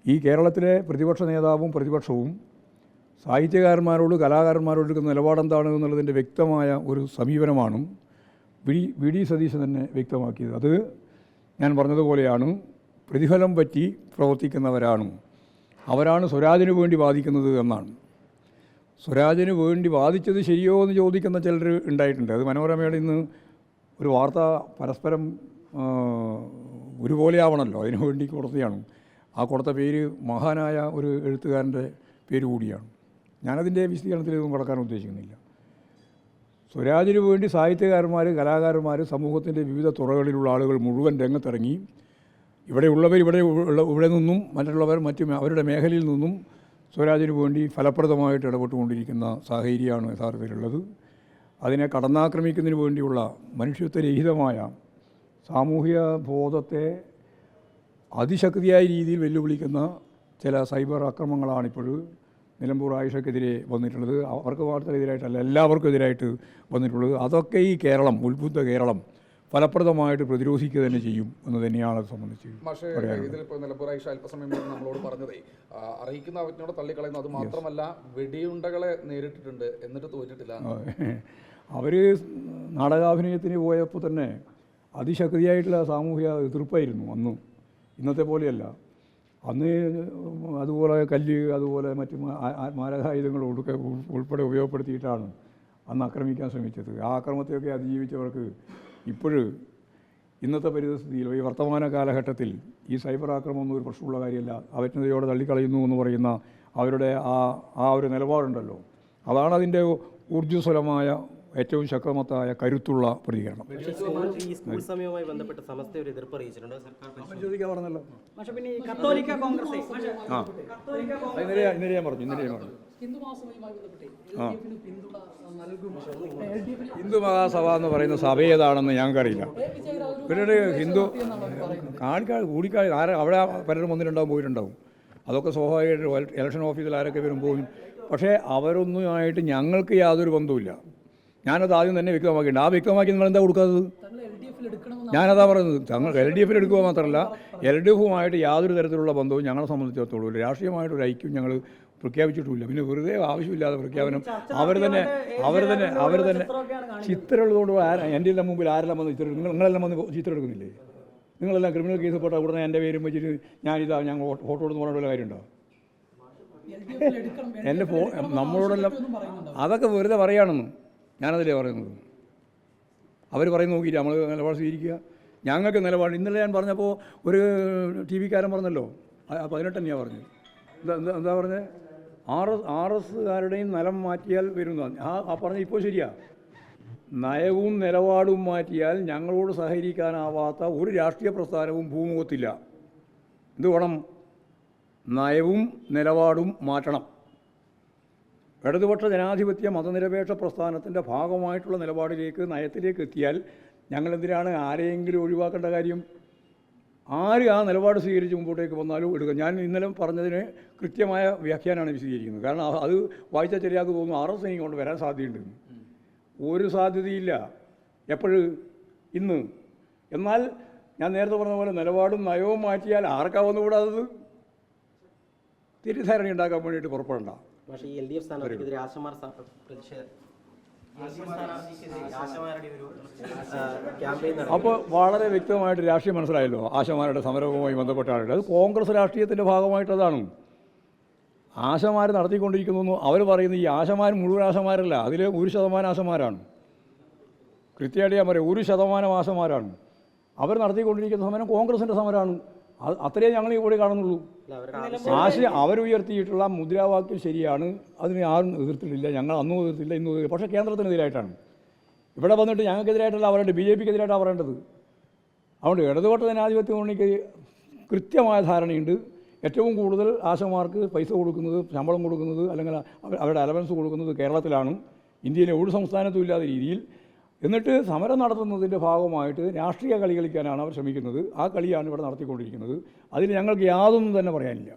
ഈ കേരളത്തിലെ പ്രതിപക്ഷ നേതാവും പ്രതിപക്ഷവും സാഹിത്യകാരന്മാരോട് കലാകാരന്മാരോട് എടുക്കുന്ന നിലപാടെന്താണ് എന്നുള്ളതിൻ്റെ വ്യക്തമായ ഒരു സമീപനമാണ് വി ഡി സതീശൻ തന്നെ വ്യക്തമാക്കിയത്. അത് ഞാൻ പറഞ്ഞതുപോലെയാണ്, പ്രതിഫലം പറ്റി പ്രവർത്തിക്കുന്നവരാണ്, അവരാണ് സ്വരാജിന് വേണ്ടി വാദിക്കുന്നത് എന്നാണ്. സ്വരാജിന് വേണ്ടി വാദിച്ചത് ശരിയോ എന്ന് ചോദിക്കുന്ന ചിലർ ഉണ്ടായിട്ടുണ്ട്. അത് മനോരമയുടെ ഇന്ന് ഒരു വാർത്ത പരസ്പരം ഒരുപോലെ ആവണമല്ലോ, അതിനു വേണ്ടി കൊടുത്തതാണ്. ആ കൊടുത്ത പേര് മഹാനായ ഒരു എഴുത്തുകാരൻ്റെ പേര് കൂടിയാണ്. ഞാനതിൻ്റെ വിശദീകരണത്തിലൊന്നും കടക്കാൻ ഉദ്ദേശിക്കുന്നില്ല. സ്വരാജിന് വേണ്ടി സാഹിത്യകാരന്മാർ, കലാകാരന്മാർ, സമൂഹത്തിൻ്റെ വിവിധ തുറകളിലുള്ള ആളുകൾ മുഴുവൻ രംഗത്തിറങ്ങി ഇവിടെയുള്ളവർ ഇവിടെ നിന്നും മറ്റുള്ളവർ അവരുടെ മേഖലയിൽ നിന്നും സ്വരാജിന് വേണ്ടി ഫലപ്രദമായിട്ട് ഇടപെട്ടുകൊണ്ടിരിക്കുന്ന സാഹചര്യമാണ് യഥാർത്ഥത്തിലുള്ളത്. അതിനെ കടന്നാക്രമിക്കുന്നതിന് വേണ്ടിയുള്ള മനുഷ്യത്വരഹിതമായ സാമൂഹിക ബോധത്തെ അതിശക്തിയായ രീതിയിൽ വെല്ലുവിളിക്കുന്ന ചില സൈബർ ആക്രമണങ്ങളാണിപ്പോൾ നിലമ്പൂർ ആയിഷയ്ക്കെതിരെ വന്നിട്ടുള്ളത്. അവർക്ക് മാത്രമെതിരായിട്ടല്ല, എല്ലാവർക്കും എതിരായിട്ട് വന്നിട്ടുള്ളത്. അതൊക്കെ ഈ കേരളം, ഉത്ബുദ്ധ കേരളം ഫലപ്രദമായിട്ട് പ്രതിരോധിക്കുക തന്നെ ചെയ്യും എന്ന് തന്നെയാണ് അത് സംബന്ധിച്ച്. പക്ഷേ ഇതിലിപ്പോൾ നിലമ്പൂർ ആയിഷ അല്പസമയം മുമ്പ് നമ്മളോട് പറഞ്ഞതേ, അറിയിക്കുന്ന അവജ്ഞയോടെ തള്ളിക്കളയുന്നു, അത് മാത്രമല്ല വെടിയുണ്ടകളെ നേരിട്ടിട്ടുണ്ട് എന്നിട്ട് തോറ്റിട്ടില്ല. അവർ നാടകാഭിനയത്തിന് പോയപ്പോൾ തന്നെ അതിശക്തിയായിട്ടുള്ള സാമൂഹിക എതിർപ്പായിരുന്നു അന്ന്. ഇന്നത്തെ പോലെയല്ല. അന്ന് അതുപോലെ കല്ല്, അതുപോലെ മറ്റ് മാരകായുധങ്ങൾ ഉൾപ്പെടെ ഉപയോഗപ്പെടുത്തിയിട്ടാണ് അന്ന് ആക്രമിക്കാൻ ശ്രമിച്ചത്. ആ ആക്രമണത്തെയൊക്കെ അതിജീവിച്ചവർക്ക് ഇപ്പോഴും ഇന്നത്തെ പരിസ്ഥിതിയിൽ, ഈ വർത്തമാന കാലഘട്ടത്തിൽ ഈ സൈബർ ആക്രമണമൊന്നും ഒരു പ്രശ്നമുള്ള കാര്യമല്ല. അവജ്ഞതയോടെ തള്ളിക്കളയുന്നു എന്ന് പറയുന്ന അവരുടെ ആ ഒരു നിലപാടുണ്ടല്ലോ, അതാണ് അതിൻ്റെ ഊർജ്ജസ്വലമായ ഏറ്റവും ശക്തമത്തായ കരുത്തുള്ള പ്രതികരണം. ചോദിക്കാൻ പറഞ്ഞല്ലോ, ഇന്നലെ ഞാൻ പറഞ്ഞു. ഹിന്ദു മഹാസഭ എന്ന് പറയുന്ന സഭ ഏതാണെന്ന് ഞങ്ങൾക്കറിയില്ല. പിന്നീട് ഹിന്ദു കൂടിക്കാഴ് അവിടെ പലരും വന്നിട്ടുണ്ടാവും, പോയിട്ടുണ്ടാവും. അതൊക്കെ സ്വാഭാവികമായിട്ട് ഇലക്ഷൻ ഓഫീസിൽ ആരൊക്കെ വരും പോയി. പക്ഷേ അവരൊന്നുമായിട്ട് ഞങ്ങൾക്ക് യാതൊരു ബന്ധവുമില്ല. ഞാനത് ആദ്യം തന്നെ വ്യക്തമാക്കിയിട്ടുണ്ട്. ആ വ്യക്തമാക്കി നിങ്ങളെന്താ കൊടുക്കാത്തത്? ഞാനതാ പറയുന്നത്. ഞങ്ങൾ LDF എടുക്കുക മാത്രമല്ല, LDFുമായിട്ട് യാതൊരു തരത്തിലുള്ള ബന്ധവും ഞങ്ങളെ സംബന്ധിച്ചിടത്തോളം രാഷ്ട്രീയമായിട്ടൊരു ഐക്യം ഞങ്ങൾ പ്രഖ്യാപിച്ചിട്ടുമില്ല. പിന്നെ വെറുതെ ആവശ്യമില്ലാതെ പ്രഖ്യാപനം അവർ തന്നെ ചിത്രം ഉള്ളതുകൊണ്ട് എൻ്റെ എല്ലാം മുമ്പിൽ ആരെല്ലാം വന്ന് ചിത്രം, നിങ്ങളെല്ലാം വന്ന് ചിത്രം എടുക്കുന്നില്ലേ? നിങ്ങളെല്ലാം ക്രിമിനൽ കേസ് പെട്ട ഉടനെ എൻ്റെ പേരും വെച്ചിട്ട് ഞാനിതാ ഞങ്ങൾ ഫോട്ടോ എടുത്ത് പോകേണ്ട വല്ല കാര്യമുണ്ടോ? എൻ്റെ നമ്മളോടെല്ലാം അതൊക്കെ വെറുതെ പറയുകയാണെന്ന് ഞാനതിലേ പറയുന്നത്. അവർ പറയുന്നത് നോക്കിയിട്ട് നമ്മൾ നിലപാട് സ്വീകരിക്കുക. ഞങ്ങൾക്ക് നിലപാട് ഇന്നലെ ഞാൻ പറഞ്ഞപ്പോൾ ഒരു TV-കാരൻ പറഞ്ഞല്ലോ, 18 തന്നെയാണ് പറഞ്ഞത്. എന്താ പറഞ്ഞത്? RSകാരുടെയും നിലം മാറ്റിയാൽ വരുന്നതാണ് ആ പറഞ്ഞത്. ഇപ്പോൾ ശരിയാ, നയവും നിലപാടും മാറ്റിയാൽ ഞങ്ങളോട് സഹകരിക്കാനാവാത്ത ഒരു രാഷ്ട്രീയ പ്രസ്ഥാനവും ഭൂമുഖത്തില്ല. എന്ത് വേണം? നയവും നിലപാടും മാറ്റണം. ഇടതുപക്ഷ ജനാധിപത്യ മതനിരപേക്ഷ പ്രസ്ഥാനത്തിൻ്റെ ഭാഗമായിട്ടുള്ള നിലപാടിലേക്ക്, നയത്തിലേക്ക് എത്തിയാൽ ഞങ്ങളെന്തിനാണ് ആരെയെങ്കിലും ഒഴിവാക്കേണ്ട കാര്യം? ആര് ആ നിലപാട് സ്വീകരിച്ച് മുമ്പോട്ടേക്ക് വന്നാലും എടുക്കുക. ഞാൻ ഇന്നലെ പറഞ്ഞതിന് കൃത്യമായ വ്യാഖ്യാനമാണ് വിശദീകരിക്കുന്നത്. കാരണം അത് വായിച്ചാൽ ശരിയാക്ക് തോന്നുന്നു RS കൊണ്ട് വരാൻ സാധ്യതയുണ്ട്. ഒരു സാധ്യതയില്ല. എപ്പോഴും ഇന്ന്. എന്നാൽ ഞാൻ നേരത്തെ പറഞ്ഞ പോലെ നിലപാടും നയവും മാറ്റിയാൽ ആർക്കാ വന്നുകൂടാത്തത്? തെറ്റിദ്ധാരണ ഉണ്ടാക്കാൻ വേണ്ടിയിട്ട് പുറപ്പെടണ്ട. പക്ഷേ ഈ LDF സ്ഥാനാർത്ഥിക്കെതിരെ അപ്പോൾ വളരെ വ്യക്തമായിട്ട് രാഷ്ട്രീയം മനസ്സിലായല്ലോ. ആശമാരുടെ സമരവുമായി ബന്ധപ്പെട്ടാണ്. അത് കോൺഗ്രസ് രാഷ്ട്രീയത്തിൻ്റെ ഭാഗമായിട്ടതാണ് ആശമാർ നടത്തിക്കൊണ്ടിരിക്കുന്നു. അവർ പറയുന്നത് ഈ ആശമാർ മുഴുവൻ ആശമാരല്ല, അതിൽ 1% ആശമാരാണ്. കൃത്യമായിട്ട് ഞാൻ പറയാം, 1% ആശമാരാണ്. അവർ നടത്തിക്കൊണ്ടിരിക്കുന്ന സമരം കോൺഗ്രസിൻ്റെ സമരമാണ്. അത്രയേ ഞങ്ങൾ ഇവിടെ കാണുന്നുള്ളൂ. അവരുയർത്തിയിട്ടുള്ള മുദ്രാവാക്യം ശരിയാണ്, അതിന് ആരും എതിർത്തിട്ടില്ല. ഞങ്ങൾ അന്നും എതിർത്തില്ല, ഇന്നും എതിർത്തില്ല. പക്ഷേ കേന്ദ്രത്തിനെതിരായിട്ടാണ്. ഇവിടെ വന്നിട്ട് ഞങ്ങൾക്കെതിരായിട്ടല്ല അവരുടെ BJP-ക്കെതിരായിട്ടാണ് പറയേണ്ടത്. അതുകൊണ്ട് ഇടതുപക്ഷ ജനാധിപത്യ മുന്നണിക്ക് കൃത്യമായ ധാരണയുണ്ട്. ഏറ്റവും കൂടുതൽ ആശമാർക്ക് പൈസ കൊടുക്കുന്നത്, ശമ്പളം കൊടുക്കുന്നത്, അല്ലെങ്കിൽ അവരുടെ അലവൻസ് കൊടുക്കുന്നത് കേരളത്തിലാണ്, ഇന്ത്യയിലെ ഒരു സംസ്ഥാനത്തും ഇല്ലാത്ത രീതിയിൽ. എന്നിട്ട് സമരം നടത്തുന്നതിൻ്റെ ഭാഗമായിട്ട് രാഷ്ട്രീയ കളി കളിക്കാനാണ് അവർ ശ്രമിക്കുന്നത്. ആ കളിയാണ് ഇവിടെ നടത്തിക്കൊണ്ടിരിക്കുന്നത്. അതിൽ ഞങ്ങൾക്ക് യാതൊന്നും തന്നെ പറയാനില്ല.